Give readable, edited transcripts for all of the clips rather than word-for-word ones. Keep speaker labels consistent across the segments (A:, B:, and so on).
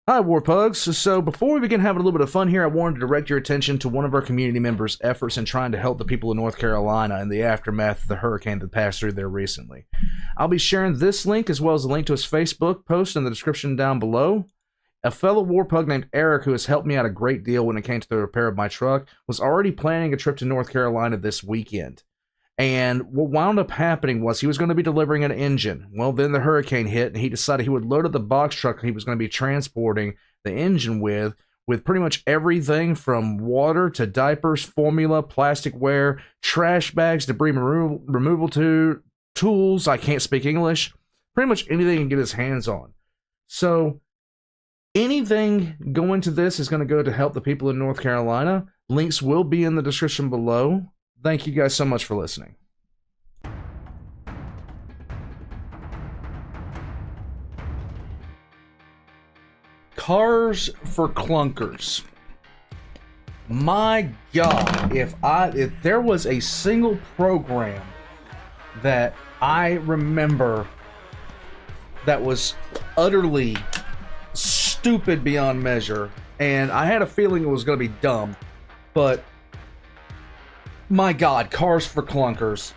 A: Hi, Warpugs. So before we begin having a little bit of fun here, I wanted to direct your attention to one of our community members' efforts in trying to help the people of North Carolina in the aftermath of the hurricane that passed through there recently. I'll be sharing this link as well as a link to his Facebook post in the description down below. A fellow Warpug named Eric, who has helped me out a great deal when it came to the repair of my truck, was already planning a trip to North Carolina this weekend. And what wound up happening was he was going to be delivering an engine. Well, then the hurricane hit, and he decided he would load up the box truck he was going to be transporting the engine with pretty much everything from water to diapers, formula, plasticware, trash bags, debris removal tools. I can't speak English. Pretty much anything he can get his hands on. So anything going to this is going to go to help the people in North Carolina. Links will be in the description below. Thank you guys so much for listening. Cars for Clunkers. My God, if there was a single program that I remember that was utterly stupid beyond measure, and I had a feeling it was going to be dumb, but my God, Cars for Clunkers.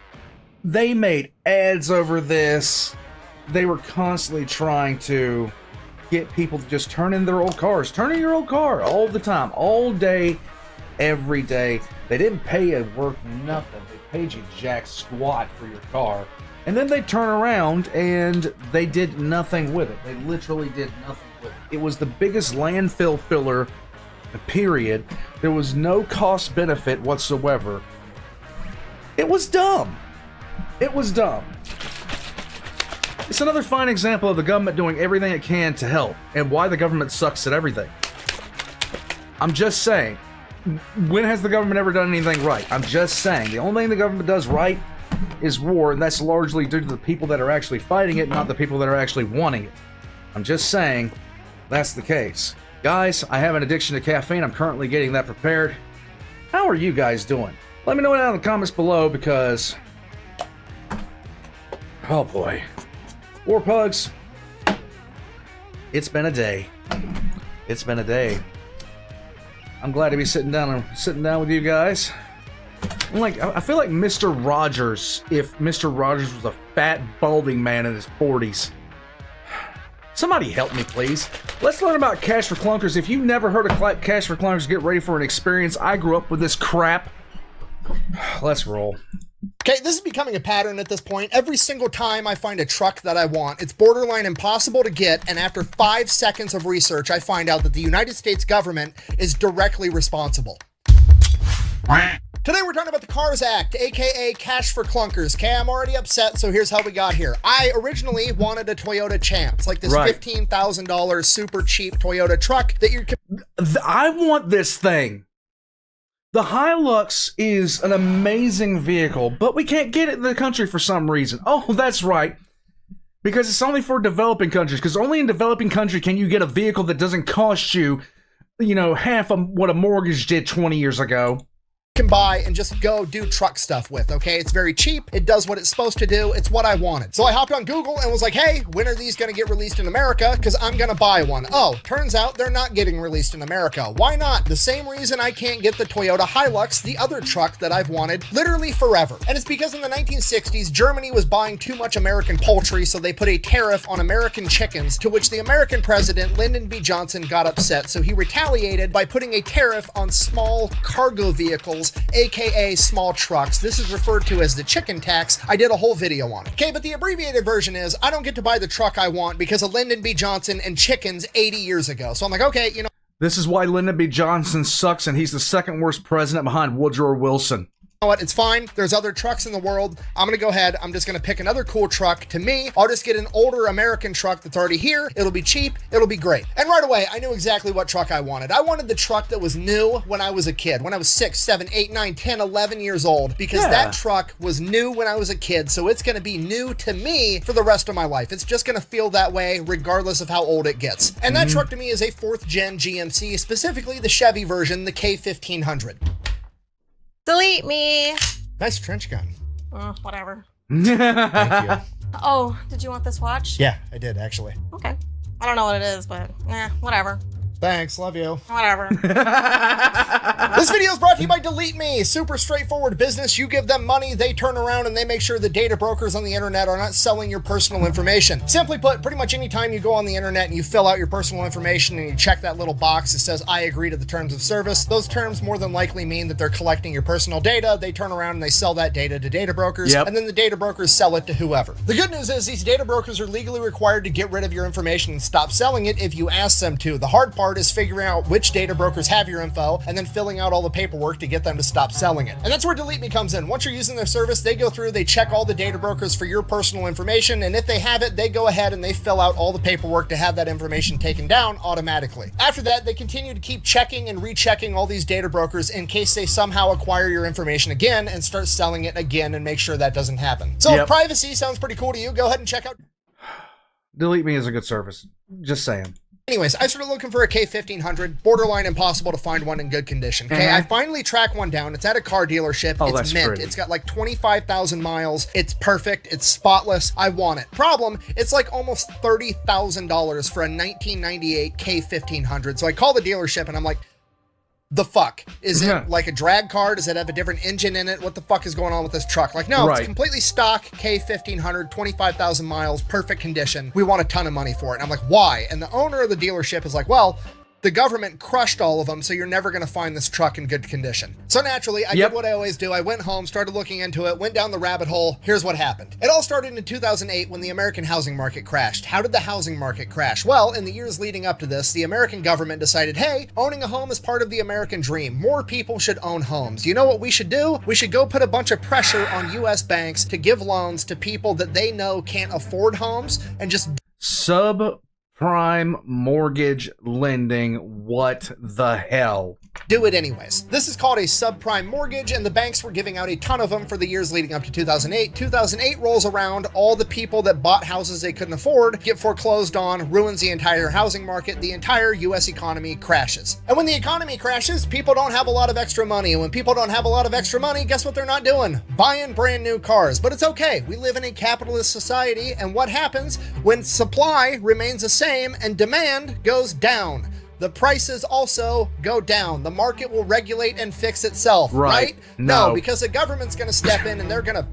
A: They made ads over this. They were constantly trying to get people to just turn in their old cars. Turn in your old car all the time, all day, every day. They didn't pay you worth nothing. They paid you jack squat for your car. And then they turn around and they did nothing with it. They literally did nothing with it. It was the biggest landfill filler, period. There was no cost benefit whatsoever. It was dumb. It was dumb. It's another fine example of the government doing everything it can to help, and why the government sucks at everything. I'm just saying, when has the government ever done anything right? I'm just saying, the only thing the government does right is war, and that's largely due to the people that are actually fighting it, not the people that are actually wanting it. I'm just saying, that's the case. Guys, I have an addiction to caffeine. I'm currently getting that prepared. How are you guys doing? Let me know down in the comments below, because, oh boy, Warpugs, it's been a day. It's been a day. I'm glad to be sitting down with you guys. I feel like Mr. Rogers, if Mr. Rogers was a fat, balding man in his 40s. Somebody help me, please. Let's learn about Cash for Clunkers. If you've never heard of Cash for Clunkers, get ready for an experience. I grew up with this crap. Let's roll.
B: Okay, this is becoming a pattern at this point. Every single time I find a truck that I want, it's borderline impossible to get, and after 5 seconds of research, I find out that the United States government is directly responsible. Today we're talking about the CARS Act, aka Cash for Clunkers. Okay, I'm already upset, so here's how we got here. I originally wanted a Toyota Champs, like this $15,000 super cheap Toyota truck that you can...
A: I want this thing. The Hilux is an amazing vehicle, but we can't get it in the country for some reason. Oh, that's right. Because it's only for developing countries. Because only in developing country can you get a vehicle that doesn't cost you, half of what a mortgage did 20 years ago.
B: Can buy and just go do truck stuff with. Okay, it's very cheap, it does what it's supposed to do, it's what I wanted. So I hopped on Google and was like, hey, when are these gonna get released in America, because I'm gonna buy one. Oh, turns out they're not getting released in America. Why not? The same reason I can't get the Toyota Hilux, the other truck that I've wanted literally forever. And it's because in the 1960s Germany was buying too much American poultry, so they put a tariff on American chickens, to which the American president Lyndon B. Johnson got upset, so he retaliated by putting a tariff on small cargo vehicles, aka small trucks. This is referred to as the chicken tax. I did a whole video on it. Okay, but the abbreviated version is I don't get to buy the truck I want because of Lyndon B. Johnson and chickens 80 years ago. So I'm like, okay,
A: This is why Lyndon B. Johnson sucks, and he's the second worst president behind Woodrow Wilson.
B: know what, it's fine. There's other trucks in the world. I'm gonna go ahead. I'm just gonna pick another cool truck. To me, I'll just get an older American truck that's already here. It'll be cheap. It'll be great. And right away, I knew exactly what truck I wanted. I wanted the truck that was new when I was a kid, when I was 6, 7, 8, 9, 10, 11 years old, because that truck was new when I was a kid. So it's gonna be new to me for the rest of my life. It's just gonna feel that way regardless of how old it gets. And that truck to me is a 4th gen GMC, specifically the Chevy version, the K1500.
C: DeleteMe.
B: Nice trench gun.
C: Whatever.
B: Thank you.
C: Oh, did you want this watch?
B: Yeah, I did actually.
C: Okay. I don't know what it is, but whatever.
B: Thanks, love you.
C: Whatever.
B: This video is brought to you by DeleteMe. Super straightforward business. You give them money, they turn around and they make sure the data brokers on the internet are not selling your personal information. Simply put, pretty much anytime you go on the internet and you fill out your personal information and you check that little box that says, I agree to the terms of service, those terms more than likely mean that they're collecting your personal data. They turn around and they sell that data to data brokers, and then the data brokers sell it to whoever. The good news is these data brokers are legally required to get rid of your information and stop selling it if you ask them to. The hard part is figuring out which data brokers have your info and then filling out all the paperwork to get them to stop selling it. And that's where DeleteMe comes in. Once you're using their service, they go through, they check all the data brokers for your personal information, and if they have it, they go ahead and they fill out all the paperwork to have that information taken down automatically. After that, they continue to keep checking and rechecking all these data brokers in case they somehow acquire your information again and start selling it again and make sure that doesn't happen. So if privacy sounds pretty cool to you, go ahead and check out
A: DeleteMe is a good service. Just saying.
B: Anyways, I started looking for a K1500, borderline impossible to find one in good condition. Okay, I finally tracked one down. It's at a car dealership. It's mint. Pretty. It's got like 25,000 miles. It's perfect. It's spotless. I want it. Problem, it's like almost $30,000 for a 1998 K1500. So I call the dealership and I'm like, the fuck? Is it like a drag car? Does it have a different engine in it? What the fuck is going on with this truck? Like, no, it's completely stock K1500, 25,000 miles, perfect condition. We want a ton of money for it. And I'm like, why? And the owner of the dealership is like, well, the government crushed all of them, so you're never going to find this truck in good condition. So naturally, I did what I always do. I went home, started looking into it, went down the rabbit hole. Here's what happened. It all started in 2008 when the American housing market crashed. How did the housing market crash? Well, in the years leading up to this, the American government decided, hey, owning a home is part of the American dream. More people should own homes. You know what we should do? We should go put a bunch of pressure on U.S. banks to give loans to people that they know can't afford homes and just
A: subprime mortgage lending. What the hell?
B: Do it anyways. This is called a subprime mortgage, and the banks were giving out a ton of them for the years leading up to 2008. 2008 rolls around, all the people that bought houses they couldn't afford get foreclosed on, ruins the entire housing market, the entire US economy crashes. And when the economy crashes, people don't have a lot of extra money, and when people don't have a lot of extra money, guess what they're not doing? Buying brand new cars. But it's okay, we live in a capitalist society, and what happens when supply remains the same and demand goes down? The prices also go down. The market will regulate and fix itself, right? No, because the government's going to step in and they're going to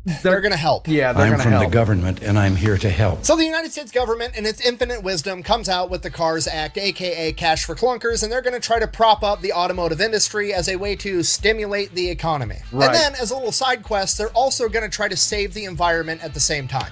B: help.
A: Yeah, they're going to help.
D: I'm from the government and I'm here to help.
B: So the United States government, in its infinite wisdom, comes out with the CARS Act, aka Cash for Clunkers, and they're going to try to prop up the automotive industry as a way to stimulate the economy. And then, as a little side quest, they're also going to try to save the environment at the same time.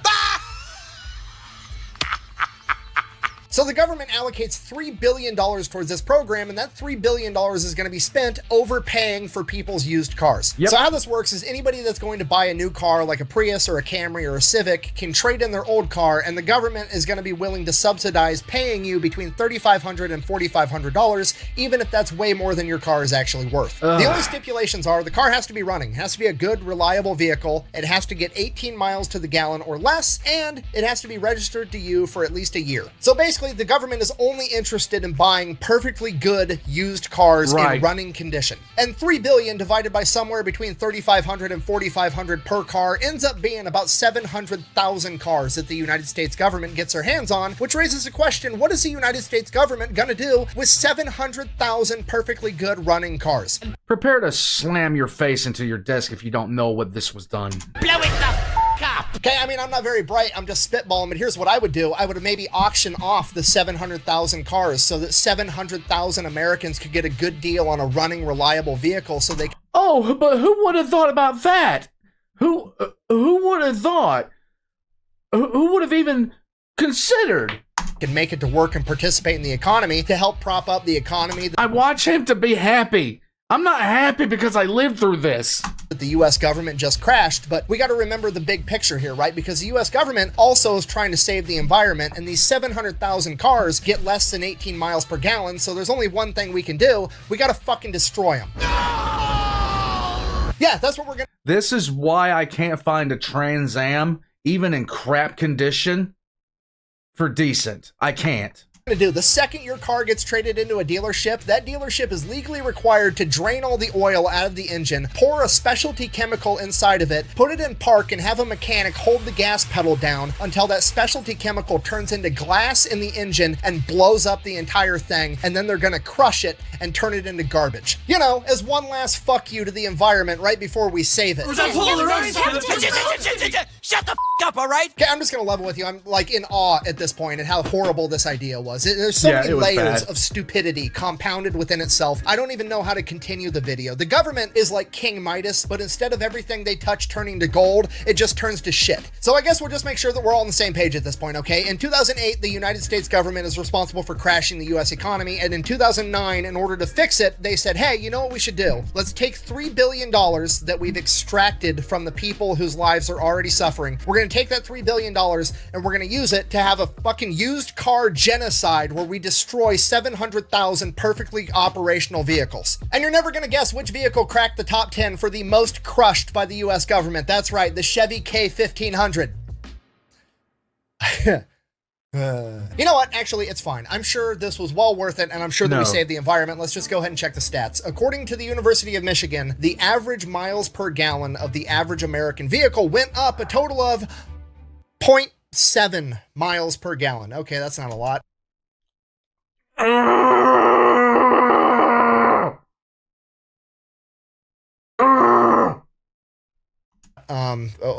B: So the government allocates $3 billion towards this program, and that $3 billion is going to be spent overpaying for people's used cars. So how this works is anybody that's going to buy a new car like a Prius or a Camry or a Civic can trade in their old car, and the government is going to be willing to subsidize paying you between $3,500 and $4,500, even if that's way more than your car is actually worth. The only stipulations are the car has to be running, it has to be a good, reliable vehicle, it has to get 18 miles to the gallon or less, and it has to be registered to you for at least a year. So basically, the government is only interested in buying perfectly good used cars in running condition. And $3 billion divided by somewhere between $3,500 and $4,500 per car ends up being about 700,000 cars that the United States government gets their hands on, which raises the question, what is the United States government gonna do with 700,000 perfectly good running cars?
A: Prepare to slam your face into your desk if you don't know what this was done.
C: Blow it the f*** up!
B: Okay, I mean, I'm not very bright, I'm just spitballing, but here's what I would do. I would maybe auction off the 700,000 cars so that 700,000 Americans could get a good deal on a running, reliable vehicle so they
A: Oh, but who would have thought about that? Who would have thought? Who would have even considered?
B: Can make it to work and participate in the economy to help prop up the economy.
A: I watch him to be happy. I'm not happy because I lived through this.
B: The US government just crashed, but we got to remember the big picture here, right? Because the US government also is trying to save the environment, and these 700,000 cars get less than 18 miles per gallon, so there's only one thing we can do. We got to fucking destroy them. Yeah, that's what we're gonna.
A: This is why I can't find a Trans Am, even in crap condition, for decent. I can't.
B: to do. The second your car gets traded into a dealership, that dealership is legally required to drain all the oil out of the engine, pour a specialty chemical inside of it, put it in park, and have a mechanic hold the gas pedal down until that specialty chemical turns into glass in the engine and blows up the entire thing, and then they're gonna crush it and turn it into garbage. You know, as one last fuck you to the environment right before we save it.
E: Shut the f up, all right?
B: Okay, I'm just gonna level with you. I'm like in awe at this point at how horrible this idea was. There's so many layers of stupidity compounded within itself. I don't even know how to continue the video. The government is like King Midas, but instead of everything they touch turning to gold, it just turns to shit. So I guess we'll just make sure that we're all on the same page at this point, okay? In 2008, the United States government is responsible for crashing the US economy, and in 2009, in order to fix it, they said, hey, you know what we should do? Let's take $3 billion that we've extracted from the people whose lives are already suffering. We're gonna take that $3 billion and we're gonna use it to have a fucking used car genocide where we destroy 700,000 perfectly operational vehicles. And you're never gonna guess which vehicle cracked the top 10 for the most crushed by the US government. That's right, the Chevy K1500. You know what? Actually, it's fine. I'm sure this was well worth it, and I'm sure that we saved the environment. Let's just go ahead and check the stats. According to the University of Michigan, the average miles per gallon of the average American vehicle went up a total of 0.7 miles per gallon. Okay, that's not a lot.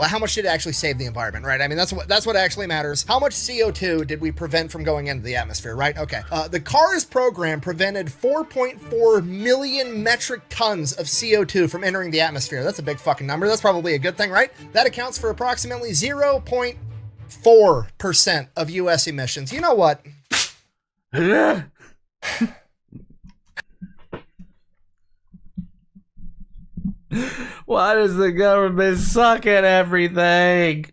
B: How much did it actually save the environment, right? I mean, that's what actually matters. How much CO2 did we prevent from going into the atmosphere, right? Okay. The CARS program prevented 4.4 million metric tons of CO2 from entering the atmosphere. That's a big fucking number. That's probably a good thing, right? That accounts for approximately 0.4% of US emissions. You know what?
A: Why does the government suck at everything?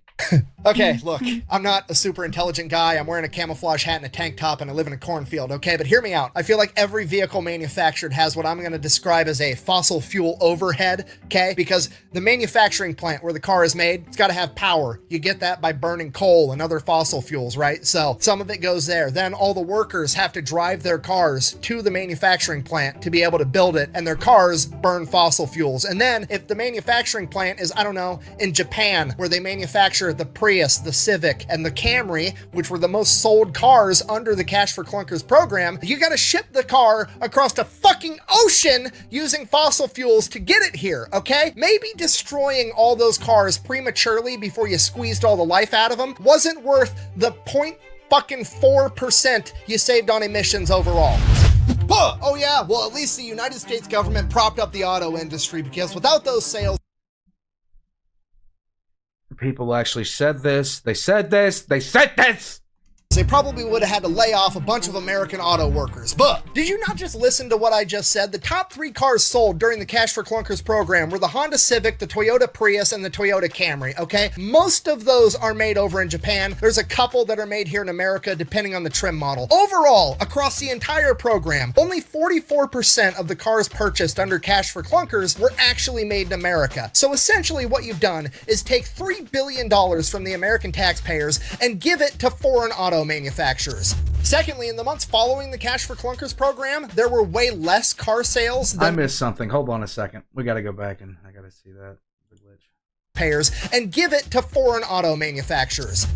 B: Okay, look, I'm not a super intelligent guy. I'm wearing a camouflage hat and a tank top, and I live in a cornfield, okay? But hear me out. I feel like every vehicle manufactured has what I'm going to describe as a fossil fuel overhead, okay? Because the manufacturing plant where the car is made, it's got to have power. You get that by burning coal and other fossil fuels, right? So some of it goes there. Then all the workers have to drive their cars to the manufacturing plant to be able to build it, and their cars burn fossil fuels. And then if the manufacturing plant is, I don't know, in Japan, where they manufacture the Prius, the Civic, and the Camry, which were the most sold cars under the Cash for Clunkers program, you gotta ship the car across a fucking ocean using fossil fuels to get it here, okay? Maybe destroying all those cars prematurely before you squeezed all the life out of them wasn't worth the 0.4% you saved on emissions overall. Oh yeah, well at least the United States government propped up the auto industry, because without those sales,
A: People actually said this. They said this. They said this.
B: they probably would have had to lay off a bunch of American auto workers. But did you not just listen to what I just said? The top 3 cars sold during the Cash for Clunkers program were the Honda Civic, the Toyota Prius, and the Toyota Camry, okay? Most of those are made over in Japan. There's a couple that are made here in America, depending on the trim model. Overall, across the entire program, only 44% of the cars purchased under Cash for Clunkers were actually made in America. So essentially what you've done is take $3 billion from the American taxpayers and give it to foreign auto manufacturers. Secondly, in the months following the Cash for Clunkers program, there were way less car sales than
A: I missed something. Hold on a second. We got to go back and I got to see that. The glitch.
B: payers and give it to foreign auto manufacturers.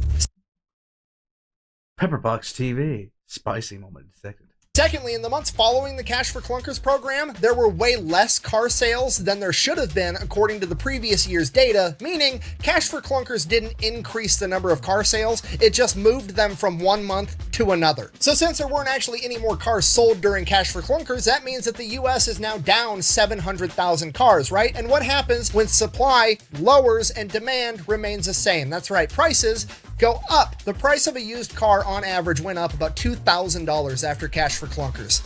A: Pepperbox TV. Spicy moment detected.
B: Secondly, in the months following the Cash for Clunkers program, there were way less car sales than there should have been according to the previous year's data, meaning Cash for Clunkers didn't increase the number of car sales, it just moved them from one month to another. So since there weren't actually any more cars sold during Cash for Clunkers, that means that the US is now down 700,000 cars, right? And what happens when supply lowers and demand remains the same? That's right, prices go up. The price of a used car on average went up about $2,000 after Cash for Clunkers.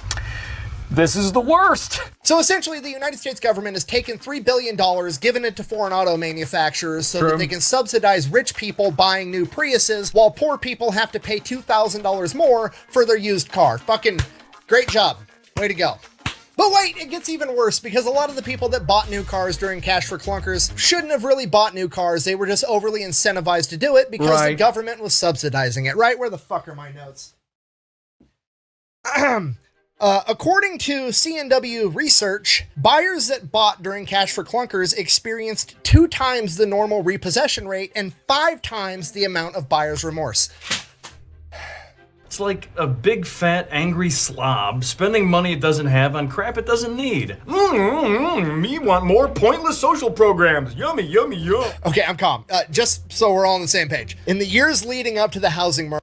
E: This is the worst.
B: So essentially, the United States government has taken $3 billion, given it to foreign auto manufacturers so that they can subsidize rich people buying new Priuses while poor people have to pay $2,000 more for their used car. Fucking great job. Way to go. But wait, it gets even worse, because a lot of the people that bought new cars during Cash for Clunkers shouldn't have really bought new cars. They were just overly incentivized to do it because the government was subsidizing it, right? Where the fuck are my notes? According to CNW research, buyers that bought during Cash for Clunkers experienced 2 times the normal repossession rate and 5 times the amount of buyer's remorse.
E: It's like a big fat angry slob spending money it doesn't have on crap it doesn't need. Me want more pointless social programs. Yummy, yummy, yum.
B: Okay, I'm calm. Just so we're all on the same page. In the years leading up to the housing market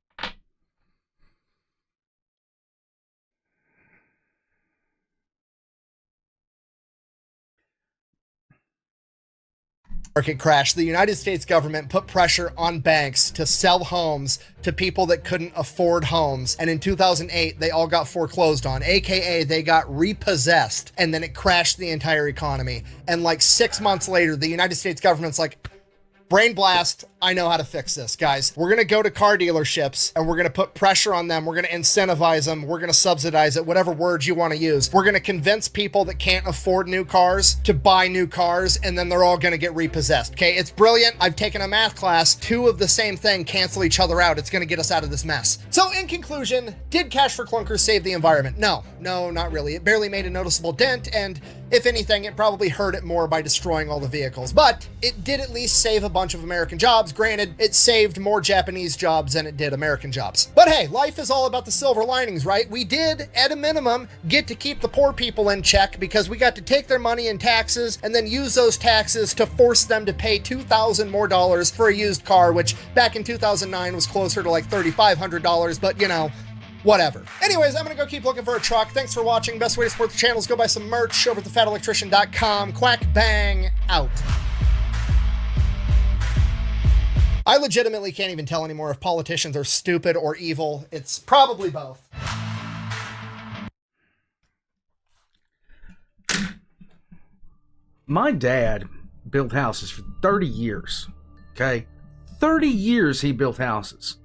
B: crash, the United States government put pressure on banks to sell homes to people that couldn't afford homes. And in 2008, they all got foreclosed on, aka they got repossessed, and then it crashed the entire economy. And like 6 months later, the United States government's like, brain blast, I know how to fix this, guys. We're gonna go to car dealerships and we're gonna put pressure on them. We're gonna incentivize them. We're gonna subsidize it, whatever words you wanna use. We're gonna convince people that can't afford new cars to buy new cars, and then they're all gonna get repossessed, okay? It's brilliant. I've taken a math class. 2 of the same thing cancel each other out. It's gonna get us out of this mess. So in conclusion, did Cash for Clunkers save the environment? No, not really. It barely made a noticeable dent, and if anything, it probably hurt it more by destroying all the vehicles. But it did at least save a bunch of American jobs. Granted, it saved more Japanese jobs than it did American jobs. But hey, life is all about the silver linings, right? We did, at a minimum, get to keep the poor people in check because we got to take their money in taxes and then use those taxes to force them to pay $2,000 more for a used car, which back in 2009 was closer to like $3,500, but you know, whatever. Anyways, I'm gonna go keep looking for a truck. Thanks for watching. Best way to support the channel is go buy some merch over at thefatelectrician.com. Quack bang out. I legitimately can't even tell anymore if politicians are stupid or evil. It's probably both.
A: My dad built houses for 30 years. Okay? 30 years he built houses.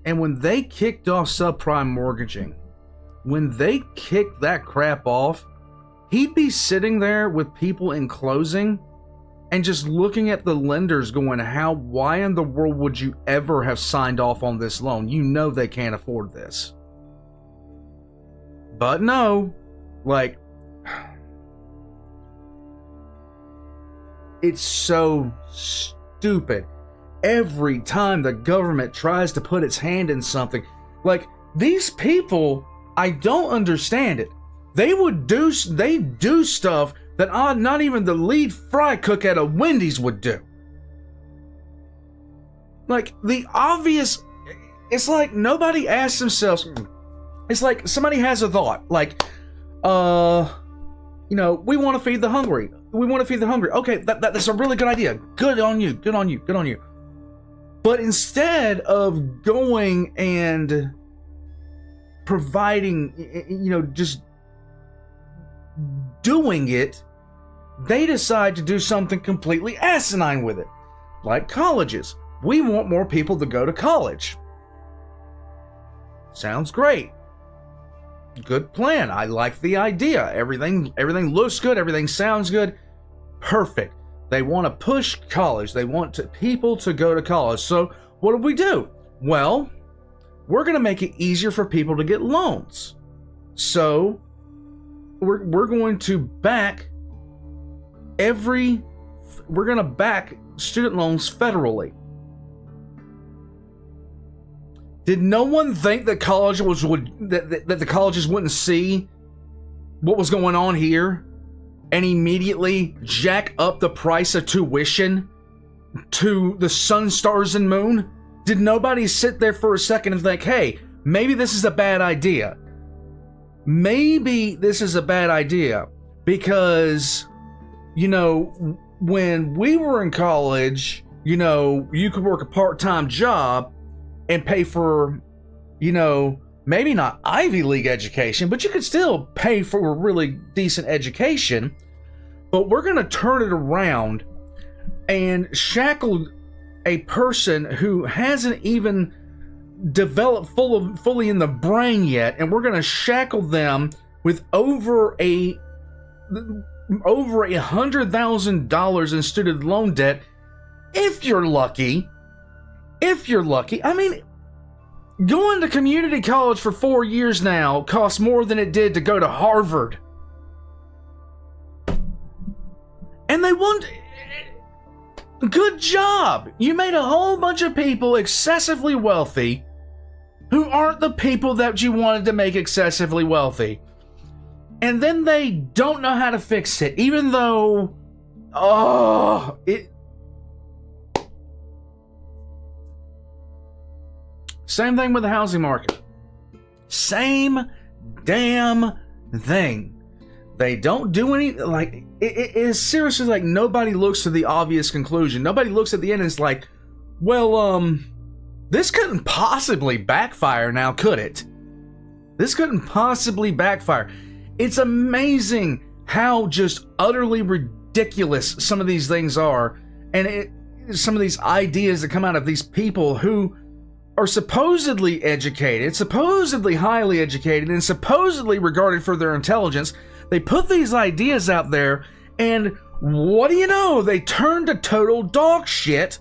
A: And when they kicked off subprime mortgaging, when they kicked that crap off, he'd be sitting there with people in closing and just looking at the lenders going, why in the world would you ever have signed off on this loan? You know they can't afford this. But no, like, it's so stupid. Every time the government tries to put its hand in something, like, these people, I don't understand it. They do stuff that not even the lead fry cook at a Wendy's would do. Like, the obvious, it's like nobody asks themselves, it's like somebody has a thought, like, you know, we want to feed the hungry. We want to feed the hungry. Okay, that's a really good idea. Good on you, good on you, good on you. But instead of going and providing, you know, just doing it, they decide to do something completely asinine with it. Like colleges. We want more people to go to college. Sounds great. Good plan. I like the idea. Everything looks good. Everything sounds good. Perfect. They want to push college. They want people to go to college. So what do? Well, we're going to make it easier for people to get loans. So we're going to back student loans federally. Did no one think that that the colleges wouldn't see what was going on here and immediately jack up the price of tuition to the sun, stars, and moon? Did nobody sit there for a second and think, hey, maybe this is a bad idea? Maybe this is a bad idea because, you know, when we were in college, you know, you could work a part-time job and pay for, you know, maybe not Ivy League education, but you could still pay for a really decent education. But we're going to turn it around and shackle a person who hasn't even developed fully in the brain yet, and we're going to shackle them with over $100,000 in student loan debt, if you're lucky. I mean, Going to community college for 4 years now costs more than it did to go to Harvard. And they want... Good job! You made a whole bunch of people excessively wealthy who aren't the people that you wanted to make excessively wealthy. And then they don't know how to fix it, even though... Oh, it... Same thing with the housing market. Same damn thing. They don't do any, like, it is seriously like nobody looks to the obvious conclusion. Nobody looks at the end and is like, well, this couldn't possibly backfire now, could it? This couldn't possibly backfire. It's amazing how just utterly ridiculous some of these things are, and some of these ideas that come out of these people who are supposedly educated, supposedly highly educated, and supposedly regarded for their intelligence. They put these ideas out there, and what do you know? They turn to total dog shit,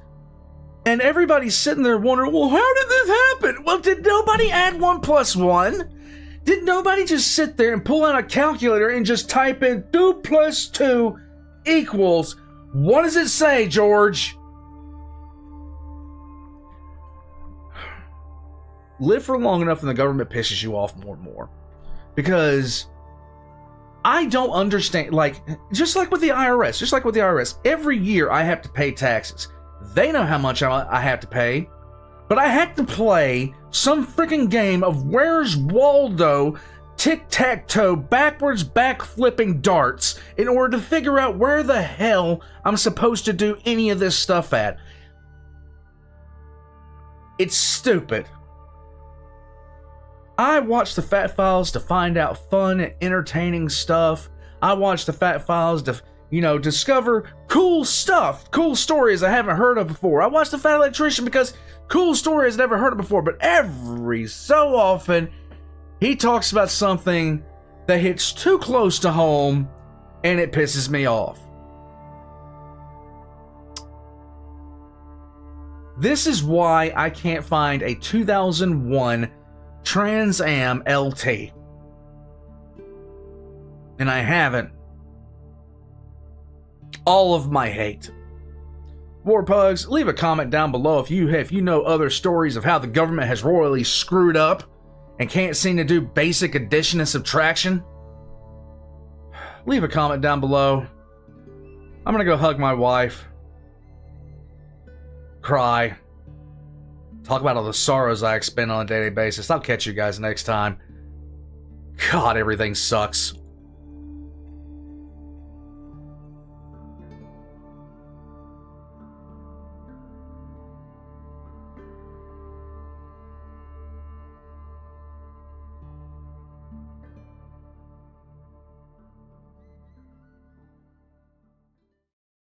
A: and everybody's sitting there wondering, well, how did this happen? Well, did nobody add 1 + 1? Did nobody just sit there and pull out a calculator and just type in 2 + 2 equals, what does it say, George? Live for long enough and the government pisses you off more and more. Because I don't understand, like, just like with the IRS, every year I have to pay taxes. They know how much I have to pay, but I have to play some freaking game of Where's Waldo, tic-tac-toe, backwards back-flipping darts in order to figure out where the hell I'm supposed to do any of this stuff at. It's stupid. I watch the Fat Files to find out fun and entertaining stuff. I watch the Fat Files to, discover cool stuff, cool stories I haven't heard of before. I watch the Fat Electrician because cool stories I've never heard of before, but every so often, he talks about something that hits too close to home, and it pisses me off. This is why I can't find a 2001 Trans Am LT. And I haven't. All of my hate. Warpugs, leave a comment down below if you know other stories of how the government has royally screwed up and can't seem to do basic addition and subtraction. Leave a comment down below. I'm gonna go hug my wife. Cry. Talk about all the sorrows I expend on a daily basis. I'll catch you guys next time. God, everything sucks.